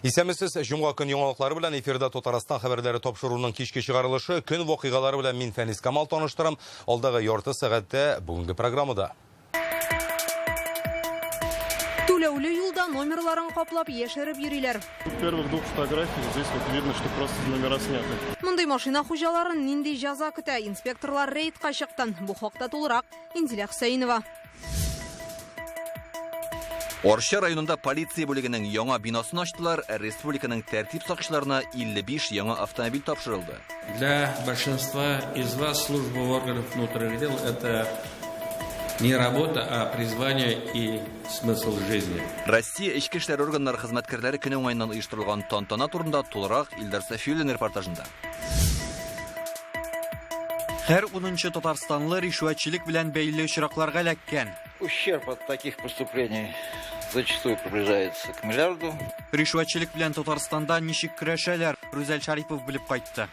Исәмесез Жұмға күн яңалыклары белән эфирда Татарстан хәбәрләре тапшыруның кичке чыгарылышы, көн вакыйгалары белән мин Фәнис Камал таныштырам. Алдагы ярты сәгатьтә бүгенге программада. Түләүле юлда номерларын каплап яшереп йөриләр. Первых двух фотографий здесь вот видно, что просто номера сняты. Мондый машина хуҗаларын нинди җәза көтә? Инспекторлар рейдка чыкты. Бу хакта тулырак Инзилә Хөсәйнова. Орча районында полиция бүлегенең яңа бинасын ачтылар, республиканың тәртип сакчыларына 55 яңа автомобиль тапшырылды. Для большинства из вас служба органов внутренних дел – это не работа, а призвание и смысл жизни. Россия эчке эшләр органнары хезмәткәрләре көне уңайыннан оештырылган тантана турында тулырак Илдар Сафиуллин репортажында. Һәр 10-нчы татарстанлы ришвәтчелек белән бәйле очракларга эләккән. Ущерб от таких преступлений зачастую приближается к миллиарду. Ришвәтчелек белән Татарстанда ничек көрәшәләр? Рүзәл Шарипов белеп кайтты.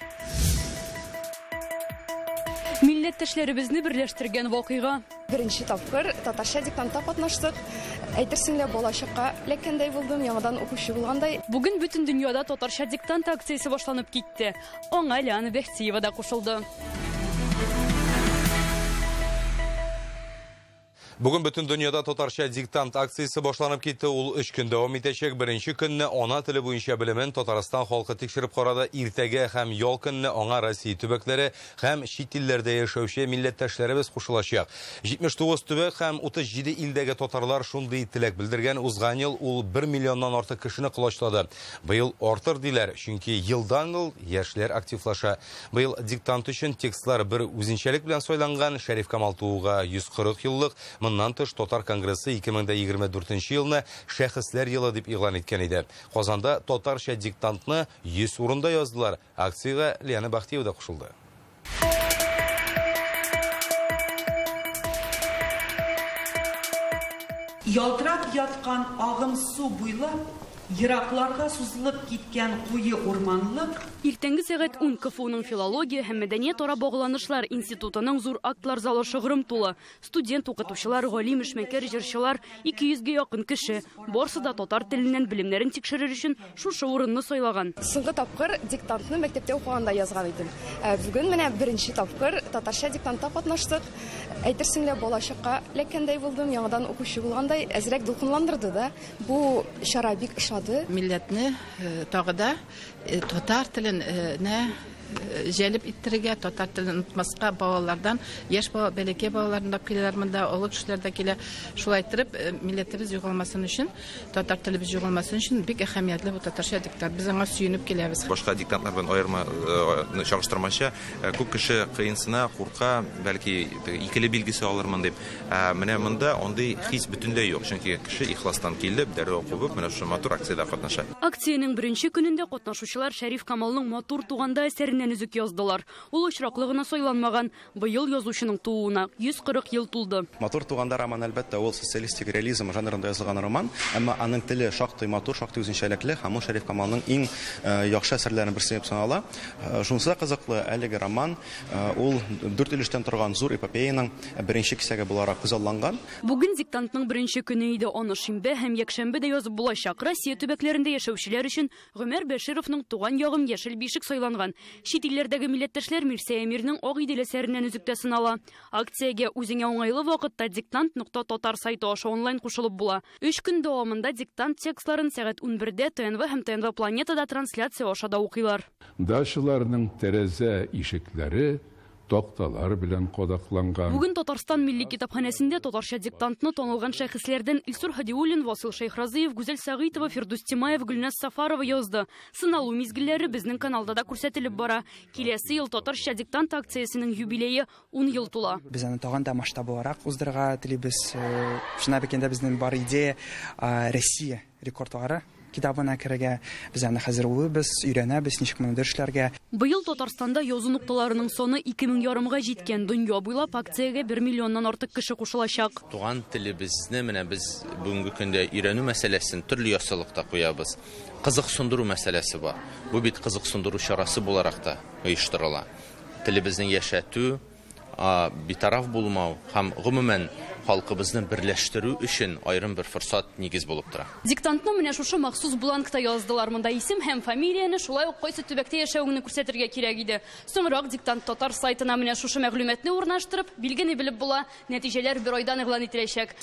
Милләттәшләребезне берләштергән вакыйга. Беренче тапкыр татарча диктантта катнаштык. Әйтерсең лә балачакка ләккәндәй булдым, яңадан укучы булгандай. Бүген бөтен дөньяда татарча диктант акциясе башланып китте. Аңа Лиана Бәхтиева да кушылды. Бүген бөтен дөньяда татарча диктант акциясе башланып китте. Ул 3 көн дәвам итәчәк. Беренче көнне ана теле буенча белемен Татарстан халкы тикшереп карады. Иртәгә һәм ял көнне аңа Россия төбәкләре һәм чит илләрдә яшәүче милләттәшләребез кушылачак. 79 төбәк һәм 37 илдәге татарлар шундый теләк белдергән. Узган ел ул 1 миллионнан артык кешене кулачлады. Быел артыр диләр, чөнки елдан-ел яшьләр активлаша. Быел диктант өчен текстлар бер үзенчәлек белән сайланган. Шәриф Камал тууга 140 еллык. Моннан тыш Татар конгрессы 2024 елны шәхесләр елы дип игълан иткән иде. Казанда татарча диктантны 100 урында яздылар. Акциягә Лиана Бәхтиева да кушылды. Ялтырап яткан агым су буйлап, Еракларга сузылып киткән куе урманлык. Иртәнге сәгать 10 КФУның филология һәм мәдәният ара багланышлар институтының зур актлар залы шыгрым тулы. Студент, укытучылар, галим, эшмәкәр, җырчылар, 200-гә якын кеше. Барсы да татар теленнән белемнәрен тикшерер өчен шушы урынны сайлаган. Соңгы тапкыр диктантны мәктәптә укыганда язган идем. Бүген менә беренче тапкыр татарча диктантта катнаштык. Әйтерсең лә балачакка ләккәндәй булдым, яңадан укучы булгандай, әзрәк дулкынландырды да. Бу шара бик Милләтне тагы да татар теленә җәлеп иттерергә, татар телен онытмаска балалардан, яшь бала, бәләкәй балалардан да киләләр монда, олы кешеләр дә килә. Шулай итеп, милләтебез югалмасын өчен, татар телебез югалмасын өчен бик әһәмиятле бу татарча диктант. Без аңа сөенеп киләбез. Башка диктантлар белән аерма чагыштырмача, күп кеше кыенсына, курка, бәлки икеле билгесе алырмын дип. Менә монда андый хис бөтенләй юк, чөнки кеше ихластан килеп, дәррәү кубып, менә шу матур акциядә катнаша. Акциянең беренче көнендә катнашучылар Шәриф Камалның матур туганда әсәреннән үзек яздылар. Ул очраклыгына сайланмаган. Быел язучының тууына 140 ел тулды. Матур туганда роман әлбәттә ул социалистик реализм жанрында язылган роман, әмма аның теле шактый матур, шактый үзенчәлекле, һәм ул Шәриф Камалның иң яхшы әсәрләреннән берсе дип санала. Шунысы кызыклы, әлеге роман ул 4 өлештән торган зур эпопеяның беренче кисәге буларак күзалланган. Бүген диктантның беренче көне иде. Аны шимбә һәм якшәмбе дә язып булачак. Россия төбәкләрендә яшәүчеләр өчен Гомәр Бәшировның туган ягым яшел бишек сайланган. Чит илләрдәге милләттәшләр Мирсә Әмирнең Ак Идел әсәреннән үзектә сынала. Акциягә үзеңә уңайлы вакытта diktant.tatar сайты аша онлайн кушылып була. 3 көн дәвамында диктант текстларын сәгать 11-дә ТНВ һәм ТНВ Планетада трансляция аша да укыйлар. Дашыларның тәрәзә ишекләре такталар белән кадакланган. Бүген Татарстан милли китапханәсендә татарча диктантны танылган шәхесләрдән Илсур Хадиуллин, Васил Шәйхразыев, Гүзәл Сагыйтова, Фирдус Тимаев, Гөлназ Сафарова язды. Сыналу мизгелләре безнең каналда да күрсәтелеп бара. Киләсе ел татарча диктант акциясенең юбилее 10 ел тула. Без аны тагын да масштаблырак уздырырга телибез. Шуңа бекендә безнең бар идея Россия рекордлары китабына керергә. Без аны хәзер улыбыз, өйрәнәбез, ничек моны эшләргә. Быел Татарстанда язу нукталарының саны 2000 ярымга җиткән. Дөнья буйлап акциягә 1 миллионнан артык кеше кушылачак. Туган телебезне менә без бүгенге көндә өйрәнү мәсьәләсен төрле ясалыкта куябыз. Кызык сундыру мәсьәләсе бар. Бу бит кызык сундыру чарасы буларак та оештырыла. Телебезне яшәтү, битараф булмау һәм гомумән халкыбызны берләштерү өчен аерым бер форсат нигез булып тора. Диктантны менә шушы махсус бланкта яздылар. Монда исем һәм фамилияны, шулай ук кайсы төбәктә яшәвеңне күрсәтергә кирәк иде. Соңрак диктант татар сайтына менә шушы мәгълүматны урнаштырып, билгене белеп була, нәтиҗәләр бер айдан игълан ителәчәк.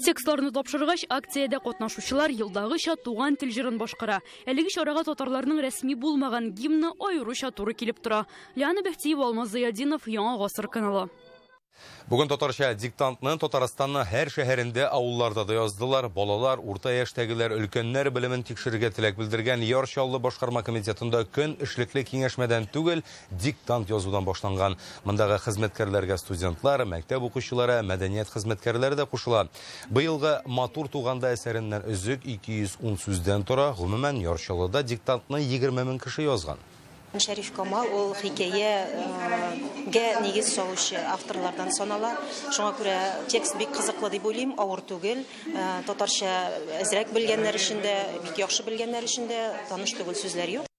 Текстларны тапшыргач, акциядә катнашучылар елдагыча туган тел җырын башкара. Әлеге чарага татарларның рәсми булмаган гимны аеруча туры килеп тора. Лиана Бәхтиева, Алмаз Зыядинов, Яңа гасыр каналы. Бүген татарча диктантны Татарстанның һәр шәһәрендә, авылларда да яздылар. Балалар, урта яшьтәгеләр, өлкәннәр белемен тикшерергә теләк белдергән Ярчаллы башкарма комитетында көн эшлекле киңәшмәдән түгел, диктант язудан башланган. Мондагы хезмәткәрләргә студентлар, мәктәп укучылары, мәдәният хезмәткәрләре дә кушыла. Быелгы Матур туганда әсәреннән өзек 210 сүздән тора. Гомумән Ярчаллыда диктантны 20 мең кеше язган. Шәриф Камал ул хикәягә нигез салучы авторлардан санала. Шуңа күрә текст бик кызыклы дип уйлыйм, авыр түгел. Татарча әзрәк белгәннәр өчен дә, бик яхшы белгәннәр өчен дә таныш түгел сүзләр юк.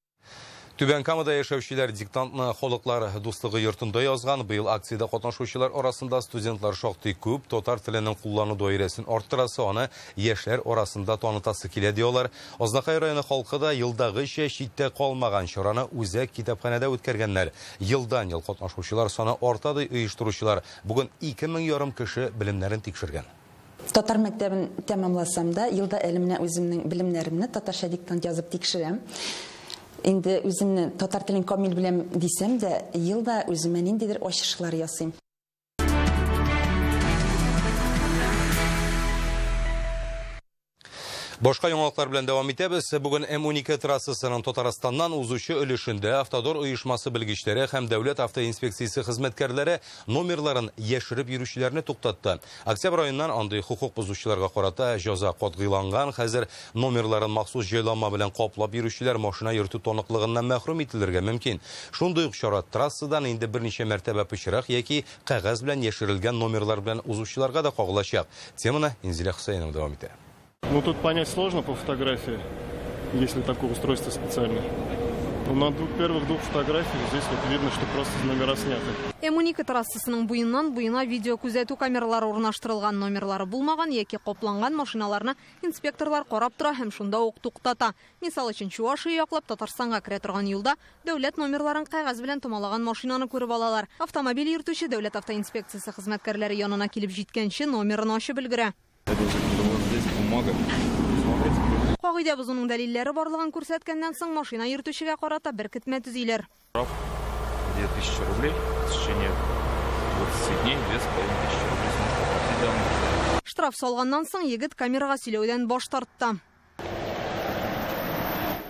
Түбән Камада яшәүчеләр диктантны халыклар дуслыгы йортында язган. Быел акциядә катнашучылар арасында студентлар шактый күп. Татар теленең куллану даирәсен арттырасы, аны яшьләр арасында танытасы килә диyorlar. Азнакай районы халкы да елдагыча читтә калмаган чараны үзәк китапханәдә үткәргәннәр. Елдан-ел катнашучылар саны арта ди, оештыручылар бүген 2,5 кеше белемнәрен тикшергән. Татар мәктәбен тәмамласам да, елда әлемне үземнең белемнәремне татарча диктант язып тикшерәм. Инде үземне татар телен камил беләм дисәм дә, елда үземә ниндидер ачышлар ясыйм. Башка яңалыклар белән дәвам итәбез. Бүген М12 трассасының Татарстаннан узучы өлешендә Автодор оешмасы белгечләре һәм дәүләт автоинспекциясе хезмәткәрләре номерларын яшереп йөрүчеләрне туктатты. Октябрь аеннан андый хукук бузучыларга карата җәза катгыйланган. Хәзер номерларын махсус җайланма белән каплап йөрүчеләр машина йөртү тоныклыгыннан мәхрүм ителергә мөмкин. Шундый ук чара трассадан инде берничә мәртәбә пычрак яки кагаз белән яшерелгән номерлар белән узучыларга да кагылачак. Теманы Инзилә Хусаинова дәвам итә. Ну, тут понять сложно по фотографии, если такое устройство специальное. Но на первых двух фотографиях здесь вот видно, что просто номера сняты. М12 трассасының буеннан буена видео күзәтү камералары урнаштырылган, номерлары булмаган яки копланган машиналарны инспекторлар карап тора һәм шунда ук туктата. Мисал өчен Чувашия яклап Татарстанга керә торган юлда дәүләт номерларын кагаз белән томалаган машинаны күреп алалар. Автомобиль йөртүче дәүләт автоинспекциясе хезмәткәрләре янына килеп җиткәнче номерын ачып өлгерә. Кагыйдә бозуның дәлилләре барлыгын күрсәткәннән соң машина йөртүчегә карата бер көтмә төзиләр. 2000 рублей в течение 20 дней 2500 рублей. Штраф салганнан соң егет камерага сөйләүдән баш тартты.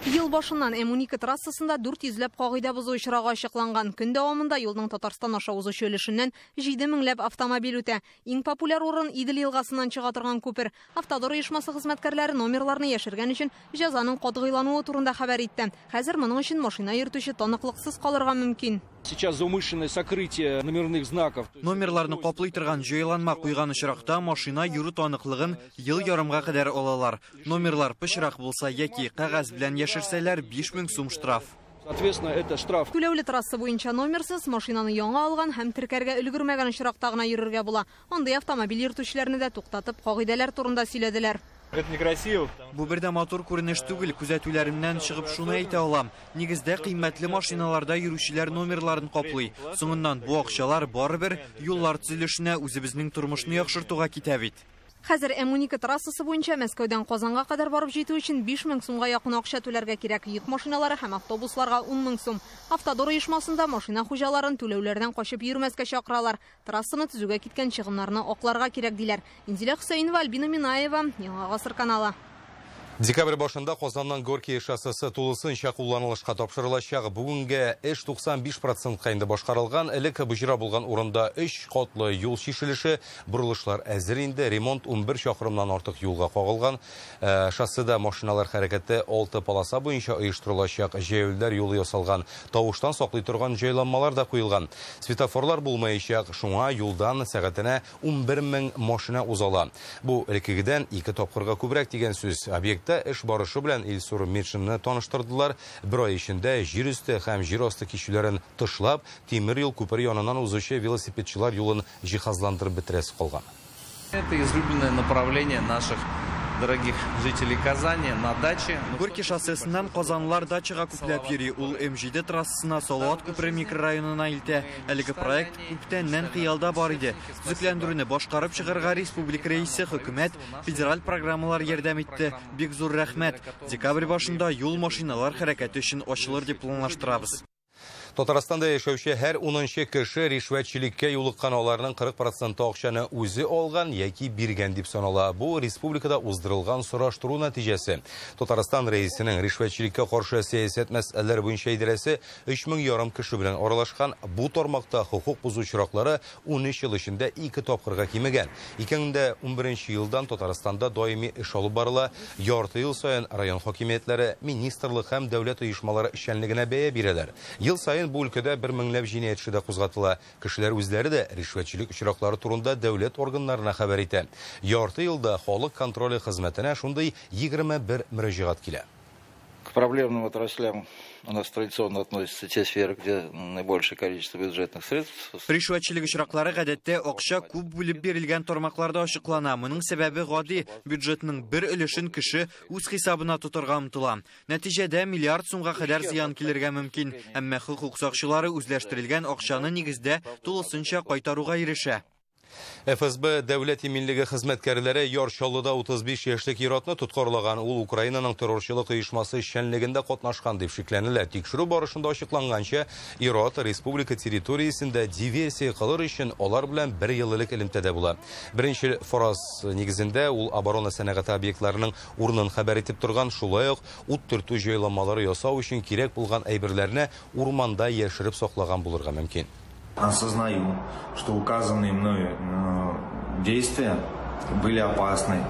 Ел башыннан М12 трассасында 400ләп кагыйдә бозу очрагы ачыкланган. Көн дәвамында юлның Татарстан аша узучы өлешеннән 7000ләп автомобиль үтә. Иң популяр урын Идел елгасыннан чыга торган күпер. Автодор оешмасы хезмәткәрләре номерларны яшергән өчен җәзаның катгыйлануы турында хәбәр итте. Хәзер моның өчен машина йөртүче таныклыксыз калырга мөмкин. Сейчас за умышленное сокрытие номерных знаков. Номерларны каплый торган җайланма куйган очракта машина йөрү таныклыгын ел ярымга кадәр алалар. Номерлар пычрак булса яки кагаз белән яшерсәләр 5000 сум штраф. Соответственно, это штраф. Түләүле трасса буенча номерсыз машинаны яңа алган һәм теркәргә өлгермәгән очракта гына йөрергә була. Андый автомобиль йөртүчеләрне дә туктатып, кагыйдәләр турында сөйләделәр. Это некрасиво. Бу бердә матур күренеш түгел, күзәтүләремнән чыгып шуны әйтә алам. Нигездә кыйммәтле машиналарда йөрүчеләр номерларын каплый. Соңыннан бу акчалар барыбер юллар төзелешенә, үзебезнең тормышны яхшыртуга китә бит. Хәзер М12 трассасы буенча Мәскәүдән Казанга кадәр барып җитү өчен 5000 сумга якын акча түләргә кирәк. Йөк машиналары һәм автобусларга 10000 сум. Автодор оешмасында машина хуҗаларын түләүләрдән качып йөрмәскә чакыралар. Трассаны төзүгә киткән чыгымнарны акларга кирәк диләр. Инзилә Хусаинова, Альбина Минаева, Яңа гасыр каналы. Декабрь башында Казаннан Горький шоссесы тулысынча кулланылышка тапшырылачак. Бүгенге эш 95% инде башкарылган. Элек буҗра булган урында 3 катлы юл чишелеше, бурылышлар әзер инде. Ремонт 11 чакрымнан артык юлга кагылган. Шосседа машиналар хәрәкәте 6 полоса буенча оештырылачак. Җәяүләр юлы ясалган. Тавыштан саклый торган җайланмалар да куелган. Светофорлар булмаячак. Шуңа юлдан сәгатенә 11000 машина узала. Бу элеккегедән 2 тапкырга күбрәк дигән сүз. Объект проектта эш барышы белән Илсур Миршинны таныштырдылар. Бер ай эчендә җир өсте һәм җир асты кичүләрен тышлап, тимер юл күпер яныннан узучы велосипедчылар юлын җиһазландырып бетерәсе калган. Это излюбленное направление наших дорогих жителей Казани на даче. Горький шоссесыннан Казанлар дачага күпләп йөри. Ул М7 трассасына Салават күпере микрорайонына илтә. Әлеге проект күптәннән хыялда бар иде. Төзекләндерүне башкарып чыгарга республика рәисе хөкүмәт федераль программалар ярдәм итте. Бик зур рәхмәт. Декабрь башында юл машиналар хәрәкәте өчен ачылыр дип планлаштырабыз. Татарстанда яшәүче һәр 10-нчы кеше ришвәтчелеккә юлыккан, аларның 40% акчаны үзе алган яки биргән дип санала. Бу республикада уздырылган сораштыру нәтиҗәсе. Татарстан рәисенең ришвәтчелеккә каршы сәясәт мәсьәләләре буенча идарәсе 3500 кеше белән аралашкан. Бу тармакта хукук бузу очраклары 13 ел эчендә 2 тапкырга кимегән. 2011 елдан Татарстанда даими эш алып барыла. Ярты ел саен район хакимиятләре, министрлык һәм дәүләт оешмалары эшчәнлегенә бәя бирәләр. Ел саен бу өлкәдә 1000 җинаять эше дә кузгатыла. Кешеләр үзләре дә ришвәтчелек очраклары турында дәүләт органнарына хәбәр итә. Ярты елда халык контроле хезмәтенә шундый 21 мөрәҗәгать килә. К проблемным отраслям у нас традиционно относятся те сферы, где наибольшее количество бюджетных средств. Ришвәтчелек очраклары гадәттә акча күп бүлеп бирелгән тармакларда ачыклана. Моның сәбәбе гади, бюджетның бер өлешен кеше үз хисабына тотырга омтыла. Нәтиҗәдә миллиард сумга кадәр зыян килергә мөмкин. Әмма хукук сакчылары үзләштерелгән акчаны нигездә тулысынча кайтаруга ирешә. ФСБ дәүләт иминлеге хезмәткәрләре Ярчаллыда 35 яшьлек ир-атны тоткарлаган. Ул Украинаның террорчылык оешмасы эшчәнлегендә катнашкан дип шикләнелә. Тикшерү барышында ачыкланганча, ир-ат республика территориясендә диверсия кылыр өчен алар белән 1 ел элек элемтәдә була. Беренче фораз нигезендә ул оборона сәнәгате объектларының урынын хәбәр итеп торган, шулай ук ут төртү җайламалары ясау өчен кирәк булган әйберләрне урманда яшереп саклаган булырга мөмкин. Осознаю, что указанные мною действия были опасны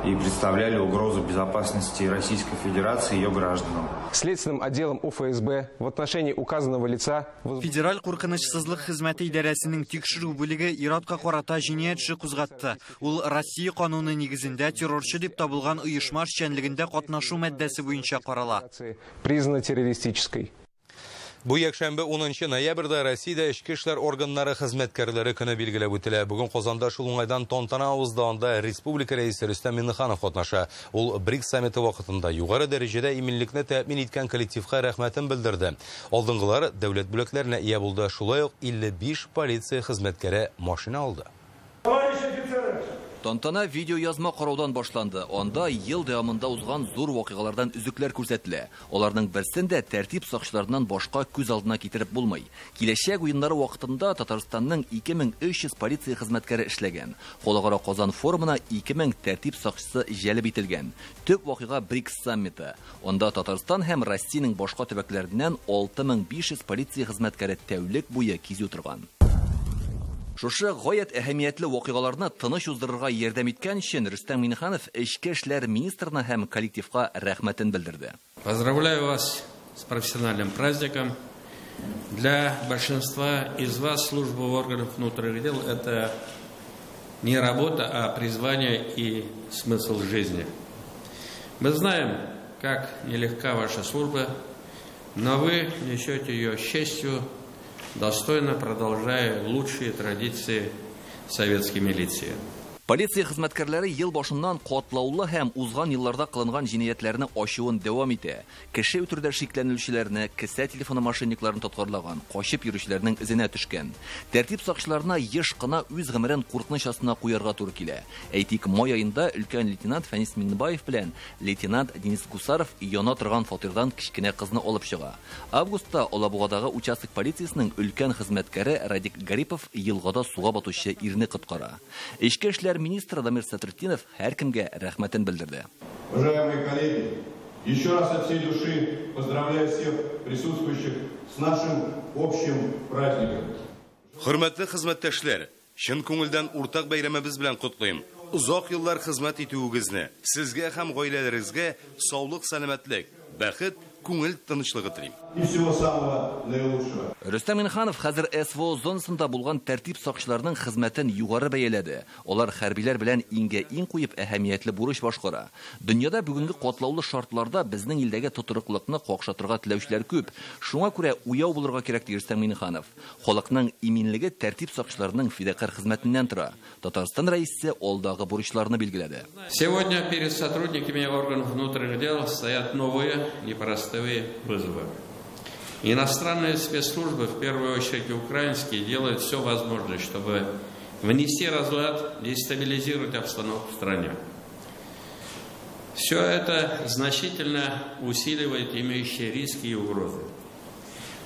и представляли угрозу безопасности Российской Федерации и ее гражданам. Следственным отделом УФСБ в отношении указанного лица... Федераль куркынычсызлык хезмәте идарәсенең тикшерү бүлеге ир-атка карата җинаять эше кузгатты. Ул Россия кануны нигезендә террорчы дип табылган оешма эшчәнлегендә катнашу маддәсе буенча карала. Признана террористической. Бу якшәмбе 10 ноябрьдә Россиядә эчке эшләр органнары хезмәткәрләре көне билгеләп үтелә. Бүген Казанда шул уңайдан тантана узды, анда республика рәисе Рөстәм Миңнеханов катнаша. Ул БРИКС саммиты вакытында югары дәрәҗәдә иминлекне тәэмин иткән коллективка рәхмәтен белдерде. Алдынгылар дәүләт бүләкләренә ия булды. Шулай ук 55 полиция хезмәткәре машина алды. Тантана видео язма караудан башланды. Анда ел дәвамында узган зур вакыйгалардан үзекләр күрсәтелә. Аларның берсендә тәртип сакчыларынан башка күз алдына китереп булмый. Киләчәк уеннары вакытында Татарстанның 2300 полиция хезмәткәре эшләгән. Халыкара Казан форумына 2000 тәртип сакчысы җәлеп ителгән. Төп вакыйга БРИКС саммиты. Анда Татарстан һәм Россиянең башка төбәкләреннән 6500 полиция хезмәткәре тәүлек буе кизү торган. Шушы гаять әһәмиятле вакыйгаларны тыныч уздырырга ярдәм иткән өчен Рөстәм Миңнеханов эчке эшләр министрына һәм коллективка рәхмәтен белдерде. Поздравляю вас с профессиональным праздником. Для большинства из вас служба в органах внутренних дел – это не работа, а призвание и смысл жизни. Мы знаем, как нелегка ваша служба, но вы несете ее с честью, достойно продолжая лучшие традиции советской милиции. Полиция хезмәткәрләре ел башыннан катлаулы һәм узган елларда кылынган җинаятьләрне ачуын дәвам итә. Кеше үтерүдә шикләнүчеләрне, кесә телефоны мошенникларын тоткарлаган, качып йөрүчеләрнең изенә төшкән. Тәртип сакчыларына еш кына үз гомерен куркыныч астына куярга туры килә. Әйтик, май аенда өлкән лейтенант Фәнис Миннебаев белән лейтенант Денис Гусаров яна торган фатирдан кичкенә кызны алып чыга. Августта Алабугадагы участок полициясенең өлкән хезмәткәре Радик Гарипов елгада суга батучы ирне коткара. Эчке эшләр министр Дамир Сатыртдинов һәркемгә рәхмәтен белдерде. Уважаемые коллеги, еще раз от всей души поздравляю всех присутствующих с нашим общим праздником. Хөрмәтле хезмәттәшләр, чын күңелдән уртак бәйрәмебез белән котлыйм. Узак еллар хезмәт итүегезне, сезгә һәм гаиләләрегезгә саулык, сәламәтлек, бәхет, күңел тынычлыгы телим. и всего самого наилучшего. Рөстәм Миннеханов хәзер СВО зонасында булган тәртип сакчыларының хезмәтен югары бәяләде. Алар хәрбиләр белән иң куеп әһәмиятле бурыч башкара. Дөньяда бүгенге катлаулы шартларда безнең илдәге тотырыклыкны какшатырга теләүчеләр күп. Шуңа күрә уяу булырга кирәк ди Рөстәм Миннеханов. Халыкның иминлеге тәртип сакчыларының фидакар хезмәтеннән тора. Татарстан рәисе алдагы бурычларны билгеләде. Сегодня перед сотрудниками органов внутренних дел стоят новые непростые вызовы. Иностранные спецслужбы, в первую очередь украинские, делают все возможное, чтобы внести разлад, дестабилизировать обстановку в стране. Все это значительно усиливает имеющие риски и угрозы.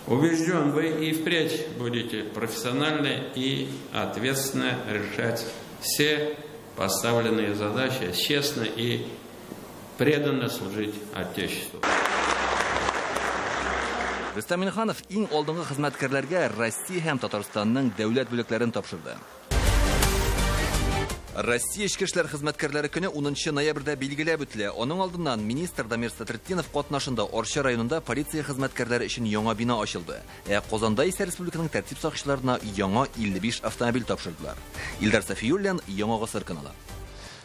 Убежден, вы и впредь будете профессионально и ответственно решать все поставленные задачи, честно и преданно служить Отечеству. Рөстәм Миннеханов иң алдынгы хезмәткәрләргә Россия һәм Татарстанның дәүләт бүләкләрен тапшырды. Россия эчке эшләр хезмәткәрләре көне 10 ноябрьдә билгеләп үтелә. Аның алдыннан министр Дамир Сатретдинов катнашында Орча районында полиция хезмәткәрләре өчен яңа бина ачылды. Казанда исә республиканың тәртип сакчыларына яңа 55 автомобиль тапшырдылар. Илдар Сафиуллин, Яңа Гасыр каналы.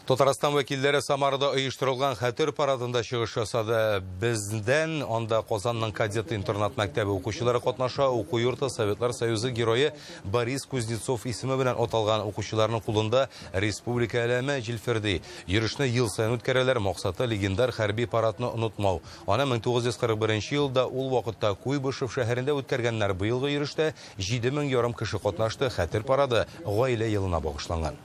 Татарстан вәкилләре Самарда оештырылган хәтер парадында чыгыш ясады. Бездән анда Казанның кадет интернат мәктәбе укучылары катнаша. Уку йорты Советлар Союзы герое Борис Кузнецов исеме белән аталган укучыларның кулында республика әләме җилферди. Йөрешне ел саен үткәрәләр, максаты легендар хәрби парадны онытмау. Аны 1941 елда ул вакытта Куйбышев шәһәрендә үткәргәннәр. Быелгы йөрештә 7000 ярым кеше катнашты. Хәтер парады гаилә елына багышланган.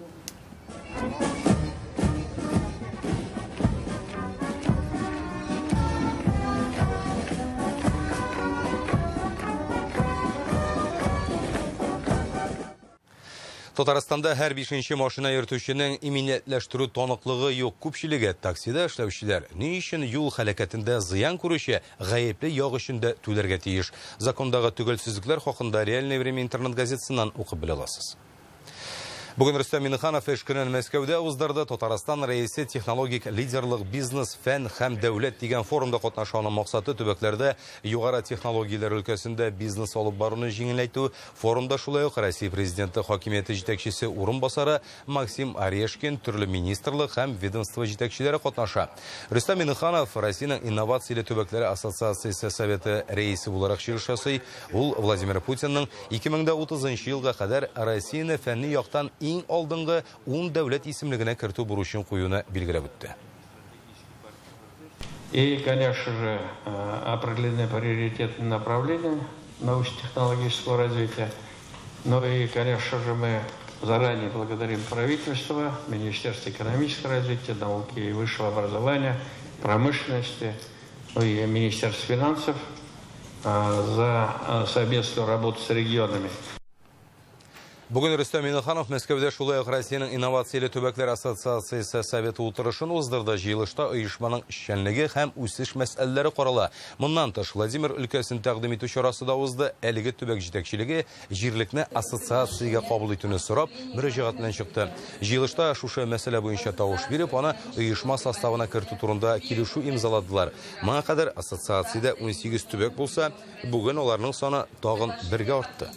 Татарстанда һәр 5-нче машина йөртүченең иминиятләштерү тоныклыгы юк. Күпчелеге таксида эшләүчеләр ни өчен юл хәрәкәтендә зыян күрүче гаепле яг өчен дә түләргә тиеш. Закондагы төгәлсезлекләр хакында Реальное время интернет газетасыннан укып белә аласыз. Бүген Рөстәм Миннеханов эш көнен Мәскәүдә уздырды. Татарстан рәисе технологик лидерлык бизнес, фән һәм дәүләт дигән форумда катнашуның максаты төбәкләрдә югары технологияләр өлкәсендә бизнес алып баруны җиңеләйтү. Форумда шулай ук Россия президенты хакимияте җитәкчесе урынбасары Максим Орешкин, төрле министрлык һәм ведомство җитәкчеләре катнаша. Рөстәм Миннеханов Россиянең инновацияле төбәкләре ассоциациясе советы рәисе буларак чыгыш ясый. Ул Владимир Путинның 2030 елга кадәр Россияне фәнни яктан иң алдынгы 10 дәүләт исемлегенә кертү бурычын куюны билгеләп үтте. И, конечно же, определены приоритетные направления научно-технологического развития. Ну и, конечно же, мы заранее благодарим правительство, Министерство экономического развития, науки и высшего образования, промышленности, ну и Министерство финансов за совместную работу с регионами. Бүген Рөстәм Миннеханов Мәскәүдә шулай ук Россиянең инновацияле төбәкләр ассоциациясе советы утырышын уздырды. Җыелышта оешманың эшчәнлеге һәм үсеш мәсьәләләре карала. Моннан тыш Владимир өлкәсен тәкъдим итү чарасы да узды. Әлеге төбәк җитәкчелеге җирлекне ассоциациягә кабул итүне сорап мөрәҗәгать белән чыкты. Җыелышта шушы мәсьәлә буенча тавыш биреп, аны оешма составына кертү турында килешү имзаладылар. Моңа кадәр ассоциациядә 18 төбәк булса, бүген аларның саны тагын 1-гә артты.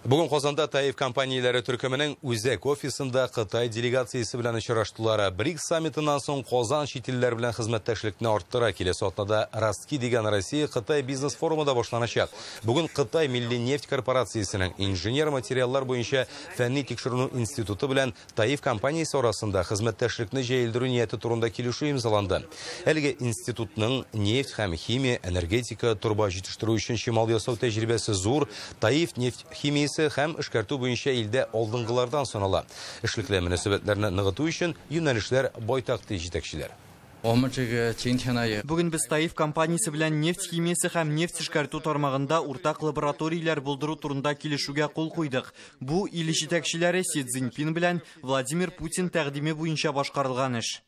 Бүген Казанда Таиф компанияләре төркеменең үзәк офисында Кытай делегациясе белән очраштылар. БРИКС саммитыннан соң Казан чит илләр белән хезмәттәшлекне арттыра. Киләсе атнада Ростки дигән Россия-Кытай бизнес форумы да башланачак. Бүген Кытай Милли нефть корпорациясенең инженер материаллар буенча фәнни тикшерү институты белән Таиф компаниясе арасында хезмәттәшлекне җәелдерү нияте турында килешү имзаланды. Әлеге институтның нефть һәм химия, энергетика, турба җитештерү өчен чимал ясау тәҗрибәсе зур. Таиф нефть химиясе һәм эшкәртү буенча илдә алдынгылардан санала. Эшлекле мөнәсәбәтләрне ныгыту өчен юнәлешләр байтак ди җитәкчеләр. Бүген без Таиф компаниясе белән нефть химиясе һәм нефть эшкәртү тармагында уртак лабораторияләр булдыру турында килешүгә кул куйдык. Бу ил җитәкчеләре Си Цзиньпин белән Владимир Путин тәкъдиме буенча башкарылган эш.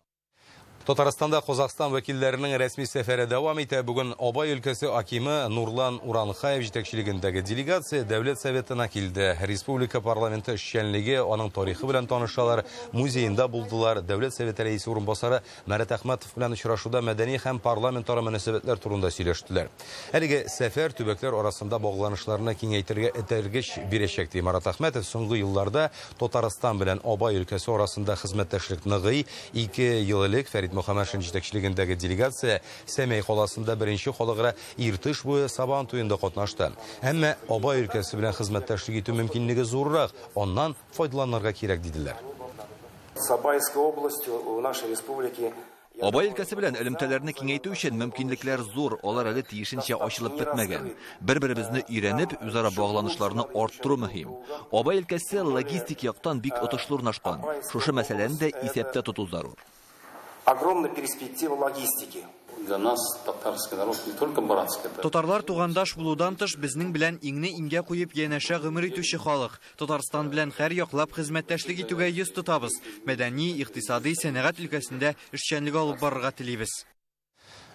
Татарстанда Қазақстан вәкилләренең рәсми сәфәре дәвам итә. Бүген Абай өлкәсе акимы Нурлан Уранхаев җитәкчелегендәге делегация Дәүләт Советына килде. Республика парламенты эшчәнлеге, аның тарихы белән танышалар, музейында булдылар. Дәүләт Советы рәисе урынбасары Марат Әхмәтов белән очрашуда мәдәни һәм парламентара мөнәсәбәтләр турында сөйләштеләр. Әлеге сәфәр төбәкләр арасында багланышларны киңәйтергә этәргеч бирәчәк ди Марат Әхмәтов. Соңгы елларда Татарстан белән Абай өлкәсе арасында хезмәттәшлек ныгый. 2 ел элек Фәрит Мөхәммәтшин җитәкчелегендәге делегация Сәмәй каласында беренче халыкара Иртыш буе Сабан туенда катнашты. Әмма Абай өлкәсе белән хезмәттәшлек итү мөмкинлеге зуррак, оннан файдаланырга кирәк диделәр. Сабайской областью в нашей республике Абай өлкәсе белән элемтәләрне киңәйтү өчен мөмкинлекләр зур, алар әле тиешенчә ачылып бетмәгән. Бер-беребезне өйрәнеп, үзара багланышларны арттыру мөһим. Абай өлкәсе логистик яктан бик отышлы урнашкан. Шушы мәсьәләне дә исәптә тоту зарур. Огромная перспектива логистики. Для нас татарский народ не только братский. Татарлар тугандаш булудан тыш безнең белән иңне иңгә куеп янәшә гомер итүче халык. Татарстан белән һәр яклап хезмәттәшлек итүгә йөз тотабыз. Мәдәни, икътисади, сәнәгать өлкәсендә эшчәнлек алып барырга телибез.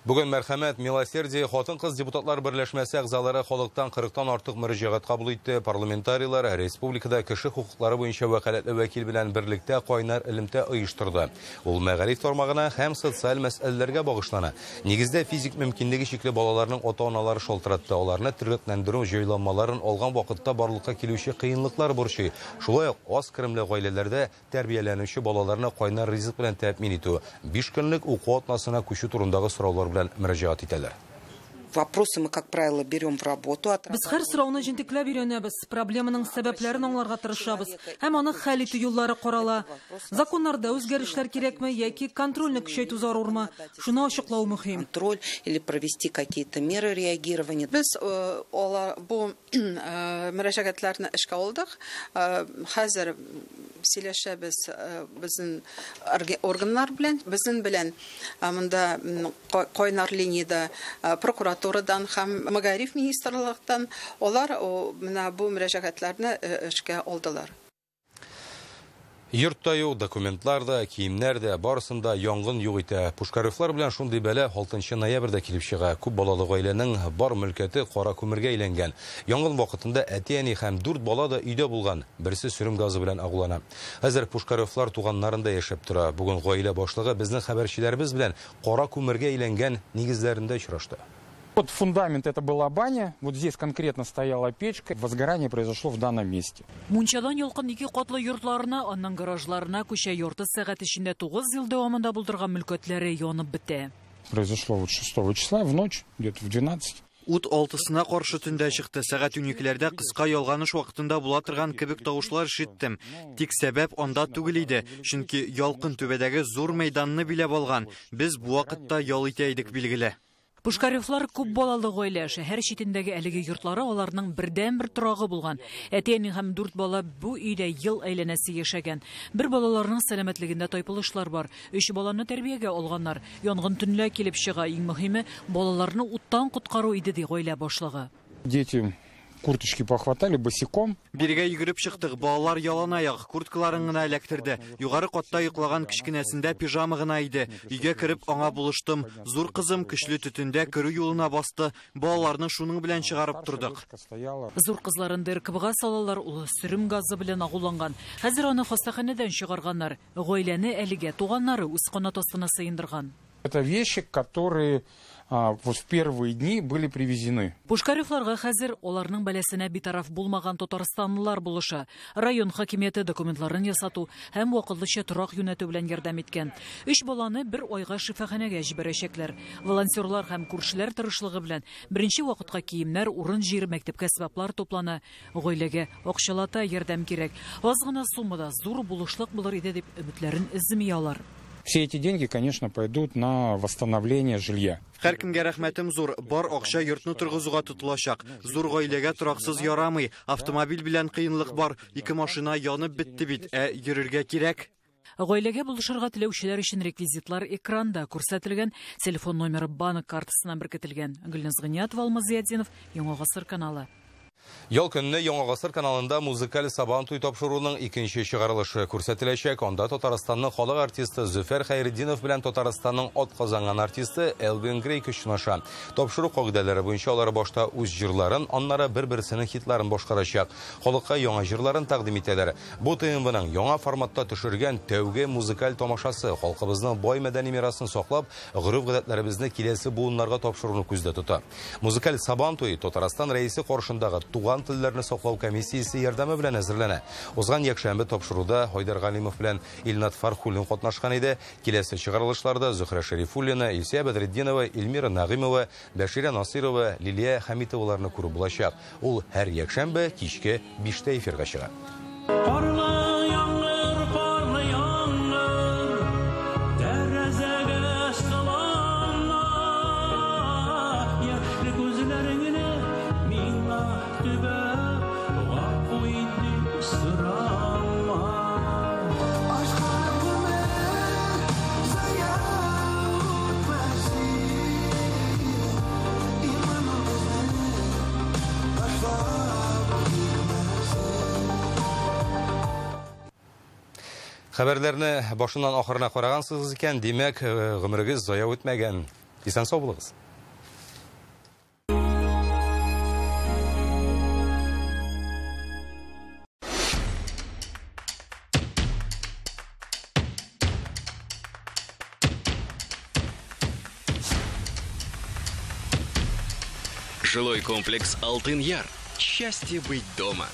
Бүген мәрхәмәт, милосердие, хатын-кыз депутатлар берләшмәсе әгъзалары халыктан 40-тан артык мөрәҗәгать кабул итте. Парламентарийлар республикада кеше хукуклары буенча вәкаләтле вәкил белән берлектә кайнар элемтә оештырды. Ул мәгариф тармагына һәм социаль мәсьәләләргә багышлана. Нигездә физик мөмкинлеге чикле балаларның ата-аналары шалтыратты. Аларны терлекләндерү җайланмаларын алган вакытта барлыкка килүче кыенлыклар борчый. Шулай ук аз киремле гаиләләрдә тәрбияләнүче балаларны кайнар ризык белән тәэмин итү, 5 көнлек уку атнасына күчү турындагы сораулар мөрәҗәгать итәләр. Вопросы мы, как правило, берем в работу. Без һәр сорауны җентекләп өйрәнәбез, проблеманың сәбәпләрен аңларга тырышабыз, һәм аны хәл итү юллары карала. Законнарда үзгәрешләр кирәкме яки контрольне көчәйтү зарурмы? Шуны ачыклау мөһим. Контроль или провести какие-то меры реагирования. Без бу мөрәҗәгатьләрне эшкә алдык. Хәзер сөйләшәбез безнең органнар белән, безнең белән монда кайнар линиядә прокуратурадан һәм Мәгариф министрлыктан алар менә бу мөрәҗәгатьләрне эшкә алдылар. Йортта юк, документлар да, киемнәр дә, барысында янгын юк итә. Пушкаревлар белән шундый бәла 6 ноябрьдә килеп чыга. Күп балалы гаиләнең бар мөлкәте кара күмергә әйләнгән. Янгын вакытында әти-әни һәм 4 бала да өйдә булган. Берсе сүрем газы белән агулана. Хәзер Пушкаревлар туганнарында яшәп тора. Бүген гаилә башлыгы безнең хәбәрчеләребез белән кара күмергә әйләнгән нигезләрендә очрашты. Вот фундамент это была баня, вот здесь конкретно стояла печка. Возгорание произошло в данном месте. Мунчадан ялкын 2 катлы йортларына, аннан гаражларына күчә ярты сәгать эчендә 9 ел дәвамында булдырган мөлкәтләре янып бетә. Произошло вот 6 числа в ночь, где-то в 12. Ут 6-сына каршы төндә чыкты. Сәгать 12-ләрдә кыска ялганыш вакытында була торган кебек тавышлар ишеттем. Тик сәбәп анда түгел иде, чөнки ялкын түбәдәге зур мәйданны биләп алган. Без бу вакытта ял итә идек билгеле. Пушкаревлар күп балалы гаилә, шәһәр читендәге әлеге йортлары аларның бердән-бер торагы булган. Әти-әни һәм 4 бала бу өйдә ел әйләнәсе яшәгән. Бер балаларның сәламәтлегендә тайпылышлар бар. 3 баланы тәрбиягә алганнар. Янгын төнлә килеп чыга. Иң мөһиме балаларны уттан коткару иде ди гаилә башлыгы. Дети курточки похватали босиком. Биргә йөгереп чыктык. Балалар яланаяк, курткаларын гына эләктерде. Югары катта йоклаган кичкенәсендә пижама гына иде. Өйгә кереп аңа булыштым. Зур кызым көчле төтендә керү юлына басты. Балаларны шуның белән чыгарып тордык. Зур кызларын ДРКБга салалар, ул сүрем газы белән агуланган. Хәзер аны хастаханәдән чыгарганнар. Гаиләне әлегә туганнары үз канат астына сыендырган. Это вещи, которые вот в первые дни были привезены. Пушкаревларга хәзер аларның бәләсенә битараф булмаган татарстанлылар булыша. Район хакимияте документларын ясату һәм вакытлыча торак юнәтү белән ярдәм иткән. 3 баланы 1 айга шифаханәгә җибәрәчәкләр. Волонтерлар һәм күршеләр тырышлыгы белән беренче вакытка киемнәр, урын җир, мәктәпкә әсбаплар топлана. Гаиләгә акчалата ярдәм кирәк. Аз гына суммада зур булышлык булыр иде дип өметләрен измиялар. Все эти деньги, конечно, пойдут на восстановление жилья. Һәр кемгә рәхмәтем зур. Бар акча йортны торгызуга тотылачак. Зур гаиләгә тораксыз ярамый. Автомобиль белән кыенлык бар. 2 машина янып бетте бит. Йөрергә кирәк. Гаиләгә булышырга теләүчеләр өчен реквизитлар экранда күрсәтелгән, телефон номеры банк картасына беркетелгән. Гөлназ Гыниятова, Алмаз Зиятдинов, Яңа Гасыр каналы. Ял көнне Яңа Гасыр каналында музыкаль Сабантуй тапшыруның икенче чыгарылышы күрсәтеләчәк. Онда Татарстанның халык артисты Зөфәр Хәйретдинов белән Татарстанның атказанган артисты Элвин Грей көчнәшә. Тапшыру кагыйдәләре буенча алар башта үз җырларын, аннары бер-берсенең хитларын башкарачак. Халыкка яңа җырларын тәкъдим итәләр. Бу ТМВның яңа форматта төшергән тәүге музыкаль тамашасы халкыбызның бай мәдәни мирасын саклап, гореф-гадәтләребезне киләсе буыннарга тапшыруны күздә тота. Музыкаль Сабантуй Татарстан рәисе каршындагы туган телләрне саклау комиссиясе ярдәме белән әзерләнә. Узган якшәмбе тапшыруда Хайдар Галимов белән Илнат Фархуллин катнашкан иде. Киләсе чыгарылышларда Зөһрә Шәрифуллина, Илсия Бәдретдинова, Илмира Нагыймова, Бәширә Насирова, Лилия Хәмитоваларны күреп булачак. Ул һәр якшәмбе кичке 5-тә эфирга чыга. Хәбәрләрне башыннан ахырына карагансыз икән, димәк, гомерегез зая үтмәгән. Исән сау булыгыз. Жилой комплекс «Алтын Яр». Счастье быть дома.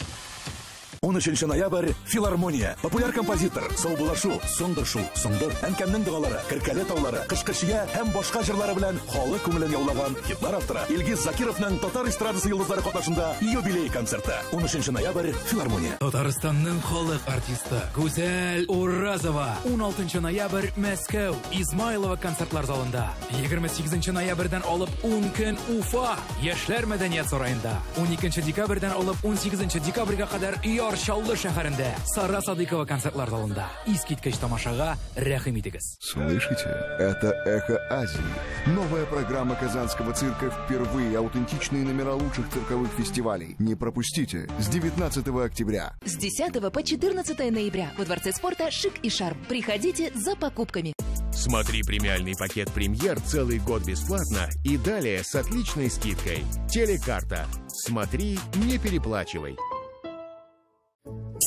13 ноябрь филармония. Популяр композитор Сау Булашу, Соңдыршу, Соңдыр, Әнкәмнең дуалары, Кіркәле таулары, Кышкышия һәм башка җырлары белән халык күңелен яулаган хитлар авторы Илгиз Закировның татар эстрадасы йолдызлары катнашында юбилей концерты. 13 ноябрь филармония. Татарстанның халык артисты Гүзәл Уразова. 16 ноябрь Мәскәү Измайлова концертлар залында. 28 ноябрьдән алып 10 көн Уфа Яшьләр мәдәният сараенда. 12 декабрьдән алып 18 декабрьгә кадәр Чаллы шәһәрендә Сара Садыкова концертлар залында. Искиткеч тамашага рәхим итегез. Слышите? Это «Эхо Азии». Новая программа Казанского цирка, впервые аутентичные номера лучших цирковых фестивалей. Не пропустите. С 19 октября. С 10 по 14 ноября во Дворце спорта «Шик и Шарм». Приходите за покупками. Смотри премиальный пакет «Премьер» целый год бесплатно и далее с отличной скидкой. Телекарта. Смотри, не переплачивай.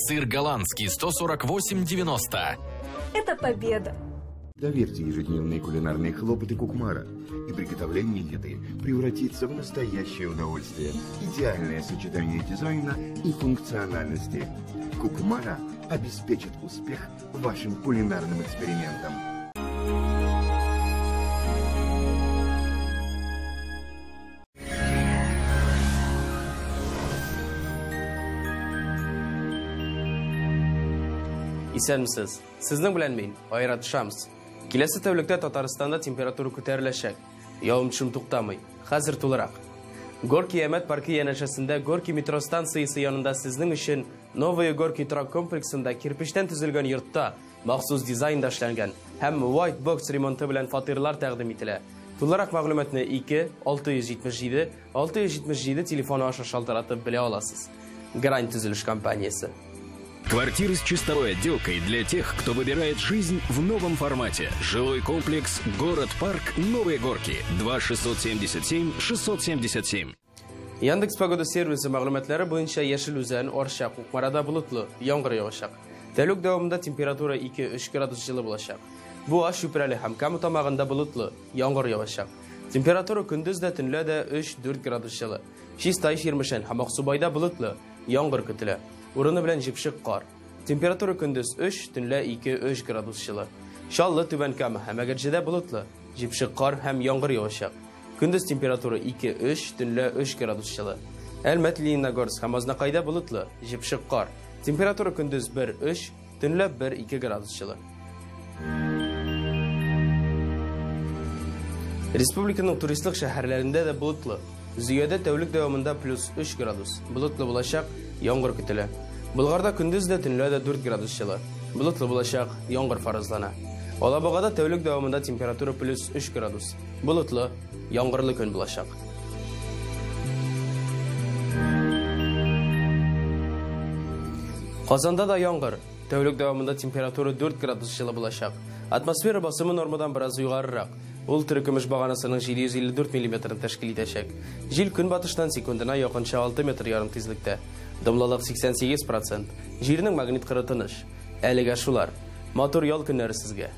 Сыр голландский 148,90. Это победа. Доверьте ежедневные кулинарные хлопоты Кукмара, и приготовление еды превратится в настоящее удовольствие. Идеальное сочетание дизайна и функциональности. Кукмара обеспечит успех вашим кулинарным экспериментам. Исәнмесез. Сезнең белән мин Айрат Шамс. Киләсе тәүлектә Татарстанда температура күтәреләчәк. Явым-төшем туктамый. Хәзер тулырак. Горки Әмәт паркы янәшәсендә Горки метро станциясе янында сезнең өчен Новые Горки торак комплексында кирпечтән төзелгән йортта махсус дизайнда эшләнгән һәм white box ремонты белән фатирлар тәкъдим ителә. Тулырак мәгълүматны 2-677-677 телефоны аша шалтыратып белә аласыз. Грань төзелеш компаниясе. Квартиры с чистовой отделкой для тех, кто выбирает жизнь в новом формате. Жилой комплекс «Город-парк. Новые Горки». 2-677-677. Яндекс Погода сервисы мәгълүматлары буенча Яшел Үзән, Арча, Кукмарада булытлы, яңгыр явачак. Тәүлек дәвамында температура 2-3 градус җылы булачак. Буа, Шүпрәле һәм Кама тамагында булытлы, яңгыр явачак. Температура көндез дә, төнлә дә 3-4 градус җылы. Чистай Ширмешән һәм Аксубайда булытлы, яңгыр көтелә. Урыны белән җипшек кар. Температура көндез 3, төнлә 2-3 градус җылы. Чаллы, Түбән Кама һәм Әгәрҗедә булытлы, җипшек кар һәм яңгыр явачак. Көндез температура 2-3, төнлә 3 градус җылы. Әлмәт, Лениногорск һәм Азнакайда булытлы, җипшек кар. Температура көндез 1-3, төнлә 1-2 градус җылы. Республиканың туристлык шәһәрләрендә дә булытлы. Зөядә тәүлек дәвамында +3 градус. Булытлы булачак, яңгыр көтелә. Булгарда көндез дә, төнлә дә 4 градус җылы. Булытлы булачак, яңгыр фаразлана. Алабугада тәүлек дәвамында температура +3 градус. Булытлы, яңгырлы көн булачак. Казанда да яңгыр. Тәүлек дәвамында температура 4 градус жылы булачак. Атмосфера басымы нормадан бераз югарырак. Ул төркемеш баганасының 754 мм тәшкил итәчәк. Җил көнбатыштан секундына якынча 6 метр ярым тизлектә. Дымлылык 88%. Җирнең магнит кыры тыныч. Әлегә шулар. Матур ял көннәре сезгә.